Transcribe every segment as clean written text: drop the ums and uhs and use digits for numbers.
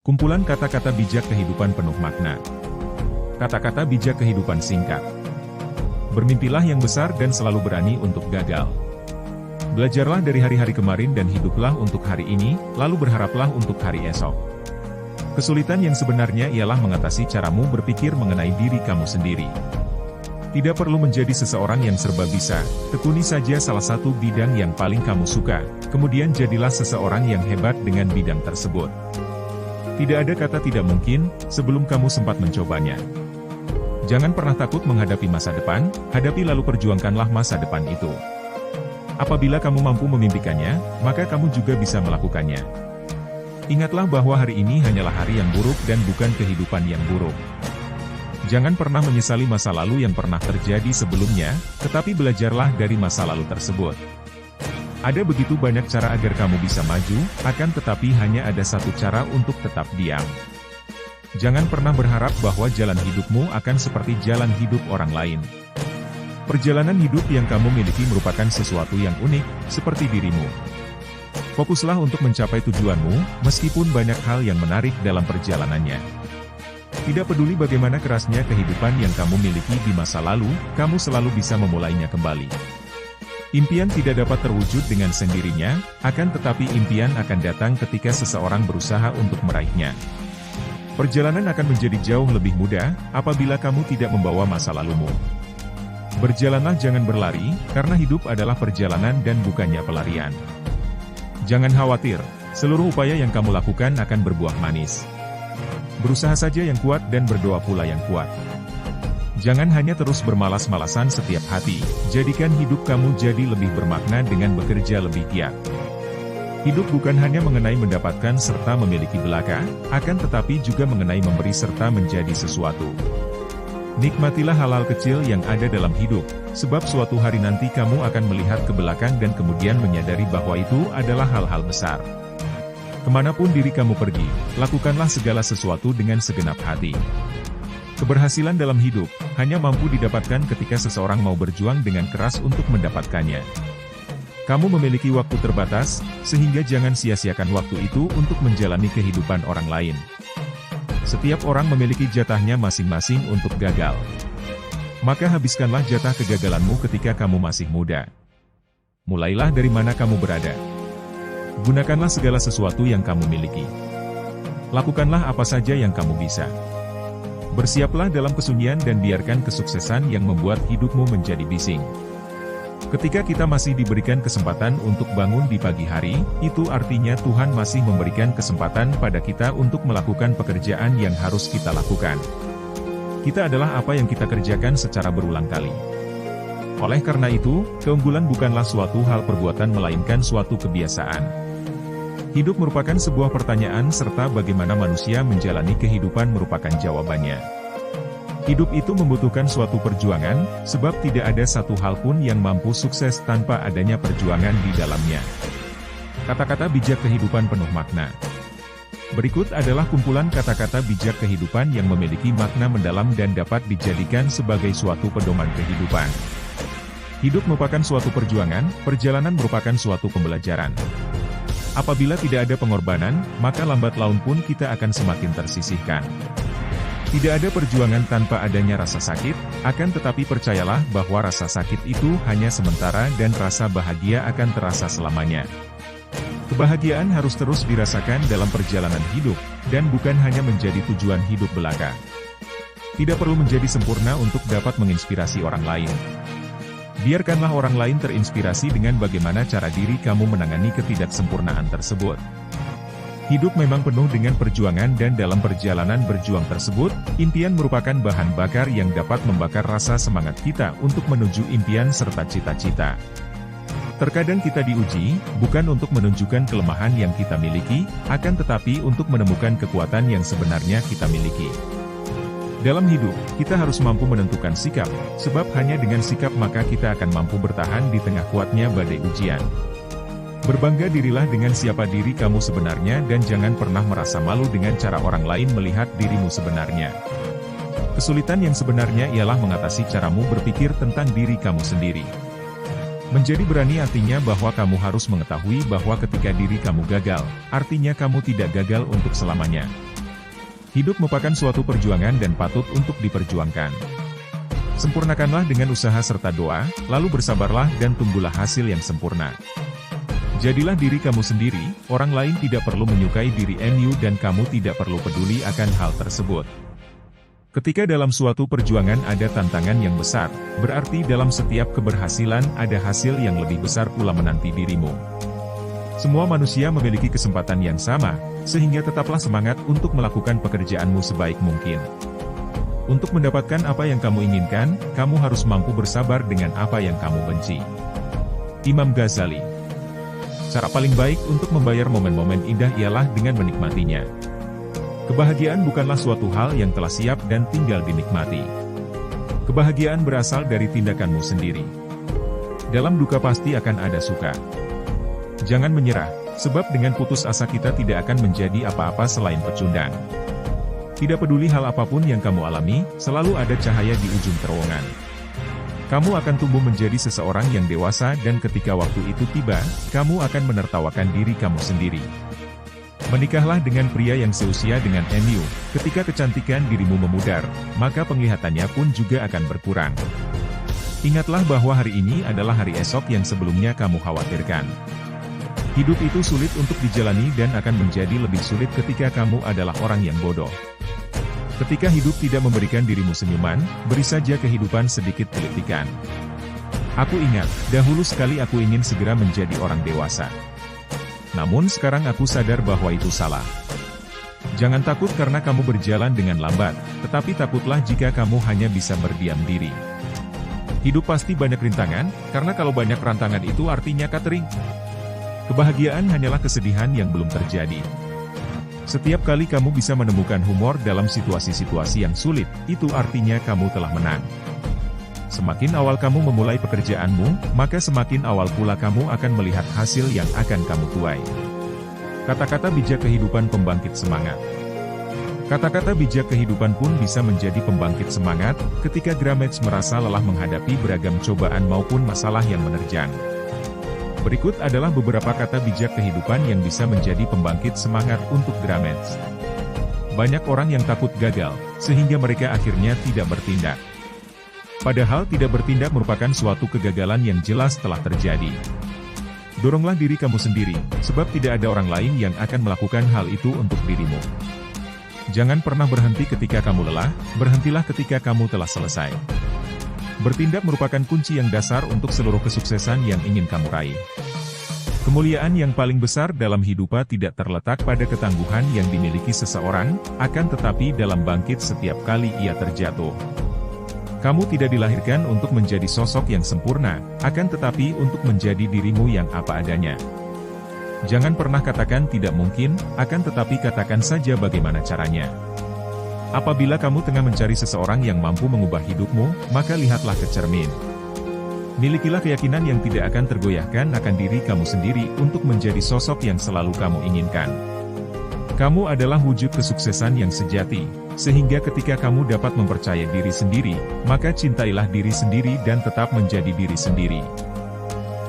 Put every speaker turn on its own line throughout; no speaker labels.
Kumpulan kata-kata bijak kehidupan penuh makna. Kata-kata bijak kehidupan singkat. Bermimpilah yang besar dan selalu berani untuk gagal. Belajarlah dari hari-hari kemarin dan hiduplah untuk hari ini, lalu berharaplah untuk hari esok. Kesulitan yang sebenarnya ialah mengatasi caramu berpikir mengenai diri kamu sendiri. Tidak perlu menjadi seseorang yang serba bisa, tekuni saja salah satu bidang yang paling kamu suka, kemudian jadilah seseorang yang hebat dengan bidang tersebut. Tidak ada kata tidak mungkin, sebelum kamu sempat mencobanya. Jangan pernah takut menghadapi masa depan, hadapi lalu perjuangkanlah masa depan itu. Apabila kamu mampu memimpikannya, maka kamu juga bisa melakukannya. Ingatlah bahwa hari ini hanyalah hari yang buruk dan bukan kehidupan yang buruk. Jangan pernah menyesali masa lalu yang pernah terjadi sebelumnya, tetapi belajarlah dari masa lalu tersebut. Ada begitu banyak cara agar kamu bisa maju, akan tetapi hanya ada satu cara untuk tetap diam. Jangan pernah berharap bahwa jalan hidupmu akan seperti jalan hidup orang lain. Perjalanan hidup yang kamu miliki merupakan sesuatu yang unik, seperti dirimu. Fokuslah untuk mencapai tujuanmu, meskipun banyak hal yang menarik dalam perjalanannya. Tidak peduli bagaimana kerasnya kehidupan yang kamu miliki di masa lalu, kamu selalu bisa memulainya kembali. Impian tidak dapat terwujud dengan sendirinya, akan tetapi impian akan datang ketika seseorang berusaha untuk meraihnya. Perjalanan akan menjadi jauh lebih mudah, apabila kamu tidak membawa masa lalumu. Berjalanlah jangan berlari, karena hidup adalah perjalanan dan bukannya pelarian. Jangan khawatir, seluruh upaya yang kamu lakukan akan berbuah manis. Berusaha saja yang kuat dan berdoa pula yang kuat. Jangan hanya terus bermalas-malasan setiap hati, jadikan hidup kamu jadi lebih bermakna dengan bekerja lebih giat. Hidup bukan hanya mengenai mendapatkan serta memiliki belaka, akan tetapi juga mengenai memberi serta menjadi sesuatu. Nikmatilah hal-hal kecil yang ada dalam hidup, sebab suatu hari nanti kamu akan melihat ke belakang dan kemudian menyadari bahwa itu adalah hal-hal besar. Kemanapun diri kamu pergi, lakukanlah segala sesuatu dengan segenap hati. Keberhasilan dalam hidup, hanya mampu didapatkan ketika seseorang mau berjuang dengan keras untuk mendapatkannya. Kamu memiliki waktu terbatas, sehingga jangan sia-siakan waktu itu untuk menjalani kehidupan orang lain. Setiap orang memiliki jatahnya masing-masing untuk gagal. Maka habiskanlah jatah kegagalanmu ketika kamu masih muda. Mulailah dari mana kamu berada. Gunakanlah segala sesuatu yang kamu miliki. Lakukanlah apa saja yang kamu bisa. Bersiaplah dalam kesunyian dan biarkan kesuksesan yang membuat hidupmu menjadi bising. Ketika kita masih diberikan kesempatan untuk bangun di pagi hari, itu artinya Tuhan masih memberikan kesempatan pada kita untuk melakukan pekerjaan yang harus kita lakukan. Kita adalah apa yang kita kerjakan secara berulang kali. Oleh karena itu, keunggulan bukanlah suatu hal perbuatan melainkan suatu kebiasaan. Hidup merupakan sebuah pertanyaan serta bagaimana manusia menjalani kehidupan merupakan jawabannya. Hidup itu membutuhkan suatu perjuangan, sebab tidak ada satu hal pun yang mampu sukses tanpa adanya perjuangan di dalamnya. Kata-kata bijak kehidupan penuh makna. Berikut adalah kumpulan kata-kata bijak kehidupan yang memiliki makna mendalam dan dapat dijadikan sebagai suatu pedoman kehidupan. Hidup merupakan suatu perjuangan, perjalanan merupakan suatu pembelajaran. Apabila tidak ada pengorbanan, maka lambat laun pun kita akan semakin tersisihkan. Tidak ada perjuangan tanpa adanya rasa sakit, akan tetapi percayalah bahwa rasa sakit itu hanya sementara dan rasa bahagia akan terasa selamanya. Kebahagiaan harus terus dirasakan dalam perjalanan hidup, dan bukan hanya menjadi tujuan hidup belaka. Tidak perlu menjadi sempurna untuk dapat menginspirasi orang lain. Biarkanlah orang lain terinspirasi dengan bagaimana cara diri kamu menangani ketidaksempurnaan tersebut. Hidup memang penuh dengan perjuangan dan dalam perjalanan berjuang tersebut, impian merupakan bahan bakar yang dapat membakar rasa semangat kita untuk menuju impian serta cita-cita. Terkadang kita diuji, bukan untuk menunjukkan kelemahan yang kita miliki, akan tetapi untuk menemukan kekuatan yang sebenarnya kita miliki. Dalam hidup, kita harus mampu menentukan sikap, sebab hanya dengan sikap maka kita akan mampu bertahan di tengah kuatnya badai ujian. Berbangga dirilah dengan siapa diri kamu sebenarnya dan jangan pernah merasa malu dengan cara orang lain melihat dirimu sebenarnya. Kesulitan yang sebenarnya ialah mengatasi caramu berpikir tentang diri kamu sendiri. Menjadi berani artinya bahwa kamu harus mengetahui bahwa ketika diri kamu gagal, artinya kamu tidak gagal untuk selamanya. Hidup merupakan suatu perjuangan dan patut untuk diperjuangkan. Sempurnakanlah dengan usaha serta doa, lalu bersabarlah dan tunggulah hasil yang sempurna. Jadilah diri kamu sendiri, orang lain tidak perlu menyukai dirimu dan kamu tidak perlu peduli akan hal tersebut. Ketika dalam suatu perjuangan ada tantangan yang besar, berarti dalam setiap keberhasilan ada hasil yang lebih besar pula menanti dirimu. Semua manusia memiliki kesempatan yang sama, sehingga tetaplah semangat untuk melakukan pekerjaanmu sebaik mungkin. Untuk mendapatkan apa yang kamu inginkan, kamu harus mampu bersabar dengan apa yang kamu benci. Imam Ghazali. Cara paling baik untuk membayar momen-momen indah ialah dengan menikmatinya. Kebahagiaan bukanlah suatu hal yang telah siap dan tinggal dinikmati. Kebahagiaan berasal dari tindakanmu sendiri. Dalam duka pasti akan ada suka. Jangan menyerah, sebab dengan putus asa kita tidak akan menjadi apa-apa selain pecundang. Tidak peduli hal apapun yang kamu alami, selalu ada cahaya di ujung terowongan. Kamu akan tumbuh menjadi seseorang yang dewasa dan ketika waktu itu tiba, kamu akan menertawakan diri kamu sendiri. Menikahlah dengan pria yang seusia dengan Eniu, ketika kecantikan dirimu memudar, maka penglihatannya pun juga akan berkurang. Ingatlah bahwa hari ini adalah hari esok yang sebelumnya kamu khawatirkan. Hidup itu sulit untuk dijalani dan akan menjadi lebih sulit ketika kamu adalah orang yang bodoh. Ketika hidup tidak memberikan dirimu senyuman, beri saja kehidupan sedikit kritikan. Aku ingat, dahulu sekali aku ingin segera menjadi orang dewasa. Namun sekarang aku sadar bahwa itu salah. Jangan takut karena kamu berjalan dengan lambat, tetapi takutlah jika kamu hanya bisa berdiam diri. Hidup pasti banyak rintangan, karena kalau banyak rantangan itu artinya catering. Kebahagiaan hanyalah kesedihan yang belum terjadi. Setiap kali kamu bisa menemukan humor dalam situasi-situasi yang sulit, itu artinya kamu telah menang. Semakin awal kamu memulai pekerjaanmu, maka semakin awal pula kamu akan melihat hasil yang akan kamu tuai. Kata-kata bijak kehidupan pembangkit semangat. Kata-kata bijak kehidupan pun bisa menjadi pembangkit semangat, ketika Grametz merasa lelah menghadapi beragam cobaan maupun masalah yang menerjang. Berikut adalah beberapa kata bijak kehidupan yang bisa menjadi pembangkit semangat untuk Grametz. Banyak orang yang takut gagal, sehingga mereka akhirnya tidak bertindak. Padahal tidak bertindak merupakan suatu kegagalan yang jelas telah terjadi. Doronglah diri kamu sendiri, sebab tidak ada orang lain yang akan melakukan hal itu untuk dirimu. Jangan pernah berhenti ketika kamu lelah, berhentilah ketika kamu telah selesai. Bertindak merupakan kunci yang dasar untuk seluruh kesuksesan yang ingin kamu raih. Kemuliaan yang paling besar dalam hidup tidak terletak pada ketangguhan yang dimiliki seseorang, akan tetapi dalam bangkit setiap kali ia terjatuh. Kamu tidak dilahirkan untuk menjadi sosok yang sempurna, akan tetapi untuk menjadi dirimu yang apa adanya. Jangan pernah katakan tidak mungkin, akan tetapi katakan saja bagaimana caranya. Apabila kamu tengah mencari seseorang yang mampu mengubah hidupmu, maka lihatlah ke cermin. Milikilah keyakinan yang tidak akan tergoyahkan akan diri kamu sendiri untuk menjadi sosok yang selalu kamu inginkan. Kamu adalah wujud kesuksesan yang sejati, sehingga ketika kamu dapat mempercayai diri sendiri, maka cintailah diri sendiri dan tetap menjadi diri sendiri.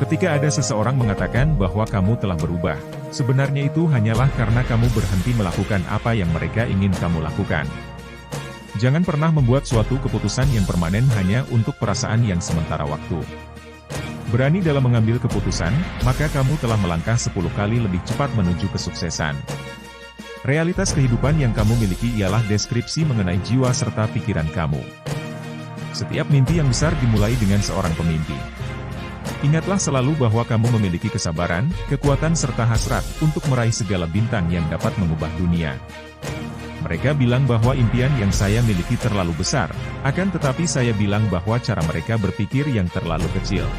Ketika ada seseorang mengatakan bahwa kamu telah berubah, sebenarnya itu hanyalah karena kamu berhenti melakukan apa yang mereka ingin kamu lakukan. Jangan pernah membuat suatu keputusan yang permanen hanya untuk perasaan yang sementara waktu. Berani dalam mengambil keputusan, maka kamu telah melangkah 10 kali lebih cepat menuju kesuksesan. Realitas kehidupan yang kamu miliki ialah deskripsi mengenai jiwa serta pikiran kamu. Setiap mimpi yang besar dimulai dengan seorang pemimpi. Ingatlah selalu bahwa kamu memiliki kesabaran, kekuatan serta hasrat untuk meraih segala bintang yang dapat mengubah dunia. Mereka bilang bahwa impian yang saya miliki terlalu besar, akan tetapi saya bilang bahwa cara mereka berpikir yang terlalu kecil.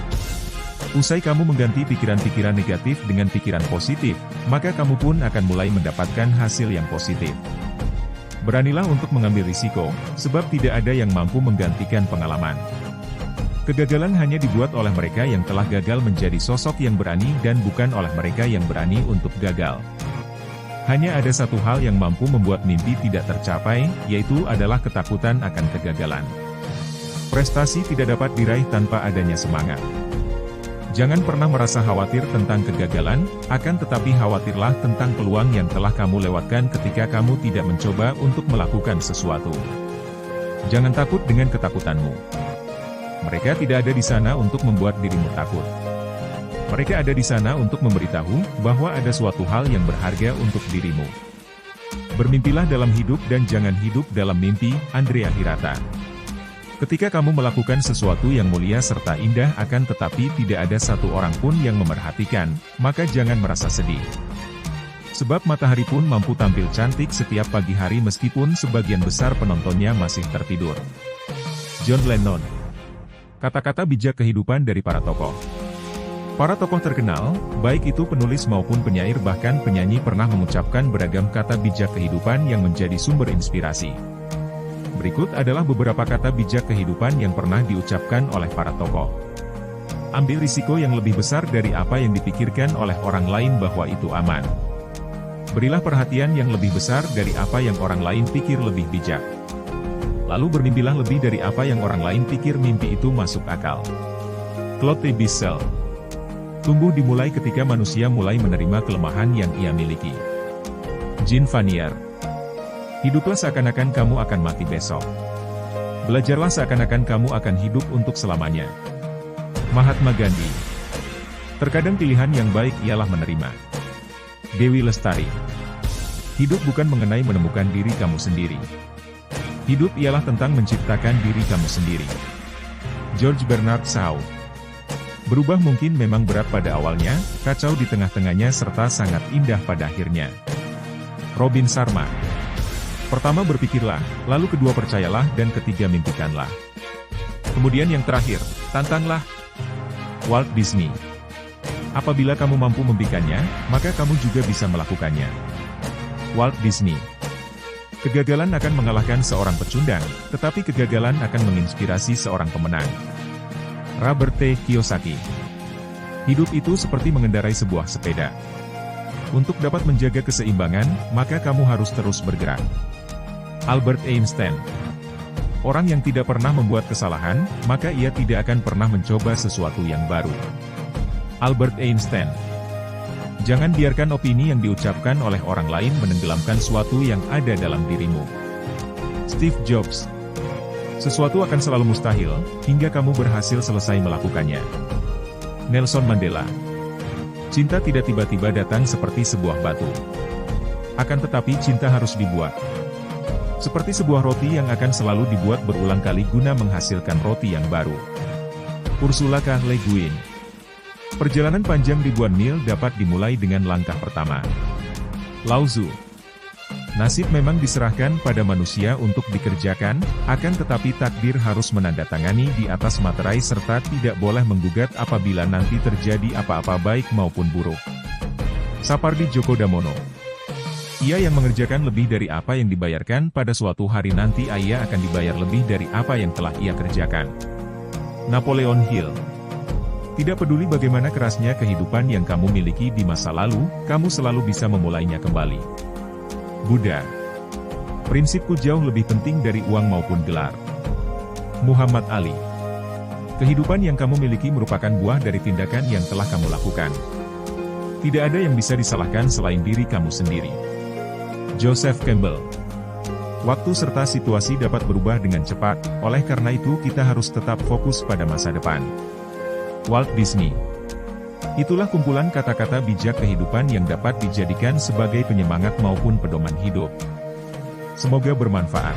Usai kamu mengganti pikiran-pikiran negatif dengan pikiran positif, maka kamu pun akan mulai mendapatkan hasil yang positif. Beranilah untuk mengambil risiko, sebab tidak ada yang mampu menggantikan pengalaman. Kegagalan hanya dibuat oleh mereka yang telah gagal menjadi sosok yang berani dan bukan oleh mereka yang berani untuk gagal. Hanya ada satu hal yang mampu membuat mimpi tidak tercapai, yaitu adalah ketakutan akan kegagalan. Prestasi tidak dapat diraih tanpa adanya semangat. Jangan pernah merasa khawatir tentang kegagalan, akan tetapi khawatirlah tentang peluang yang telah kamu lewatkan ketika kamu tidak mencoba untuk melakukan sesuatu. Jangan takut dengan ketakutanmu. Mereka tidak ada di sana untuk membuat dirimu takut. Mereka ada di sana untuk memberitahu bahwa ada suatu hal yang berharga untuk dirimu. Bermimpilah dalam hidup dan jangan hidup dalam mimpi. Andrea Hirata. Ketika kamu melakukan sesuatu yang mulia serta indah akan tetapi tidak ada satu orang pun yang memerhatikan, maka jangan merasa sedih. Sebab matahari pun mampu tampil cantik setiap pagi hari meskipun sebagian besar penontonnya masih tertidur. John Lennon. Kata-kata bijak kehidupan dari para tokoh. Para tokoh terkenal, baik itu penulis maupun penyair bahkan penyanyi pernah mengucapkan beragam kata bijak kehidupan yang menjadi sumber inspirasi. Berikut adalah beberapa kata bijak kehidupan yang pernah diucapkan oleh para tokoh. Ambil risiko yang lebih besar dari apa yang dipikirkan oleh orang lain bahwa itu aman. Berilah perhatian yang lebih besar dari apa yang orang lain pikir lebih bijak. Lalu bermimpilah lebih dari apa yang orang lain pikir mimpi itu masuk akal. Claude Bissell. Tumbuh dimulai ketika manusia mulai menerima kelemahan yang ia miliki. Jean Vanier. Hiduplah seakan-akan kamu akan mati besok. Belajarlah seakan-akan kamu akan hidup untuk selamanya. Mahatma Gandhi. Terkadang pilihan yang baik ialah menerima. Dewi Lestari. Hidup bukan mengenai menemukan diri kamu sendiri. Hidup ialah tentang menciptakan diri kamu sendiri. George Bernard Shaw. Berubah mungkin memang berat pada awalnya, kacau di tengah-tengahnya serta sangat indah pada akhirnya. Robin Sharma. Pertama berpikirlah, lalu kedua percayalah dan ketiga mimpikanlah. Kemudian yang terakhir, tantanglah. Walt Disney. Apabila kamu mampu memimpikannya, maka kamu juga bisa melakukannya. Walt Disney. Kegagalan akan mengalahkan seorang pecundang, tetapi kegagalan akan menginspirasi seorang pemenang. Robert T. Kiyosaki. Hidup itu seperti mengendarai sebuah sepeda. Untuk dapat menjaga keseimbangan, maka kamu harus terus bergerak. Albert Einstein. Orang yang tidak pernah membuat kesalahan, maka ia tidak akan pernah mencoba sesuatu yang baru. Albert Einstein. Jangan biarkan opini yang diucapkan oleh orang lain menenggelamkan sesuatu yang ada dalam dirimu. Steve Jobs. Sesuatu akan selalu mustahil, hingga kamu berhasil selesai melakukannya. Nelson Mandela. Cinta tidak tiba-tiba datang seperti sebuah batu. Akan tetapi cinta harus dibuat. Seperti sebuah roti yang akan selalu dibuat berulang kali guna menghasilkan roti yang baru. Ursula K. Le Guin. Perjalanan panjang ribuan mil dapat dimulai dengan langkah pertama. Lao Tzu. Nasib memang diserahkan pada manusia untuk dikerjakan, akan tetapi takdir harus menandatangani di atas materai serta tidak boleh menggugat apabila nanti terjadi apa-apa baik maupun buruk. Sapardi Djoko Damono. Ia yang mengerjakan lebih dari apa yang dibayarkan pada suatu hari nanti ia akan dibayar lebih dari apa yang telah ia kerjakan. Napoleon Hill. Tidak peduli bagaimana kerasnya kehidupan yang kamu miliki di masa lalu, kamu selalu bisa memulainya kembali. Buddha. Prinsipku jauh lebih penting dari uang maupun gelar. Muhammad Ali. Kehidupan yang kamu miliki merupakan buah dari tindakan yang telah kamu lakukan. Tidak ada yang bisa disalahkan selain diri kamu sendiri. Joseph Campbell. Waktu serta situasi dapat berubah dengan cepat, oleh karena itu kita harus tetap fokus pada masa depan. Walt Disney. Itulah kumpulan kata-kata bijak kehidupan yang dapat dijadikan sebagai penyemangat maupun pedoman hidup. Semoga bermanfaat.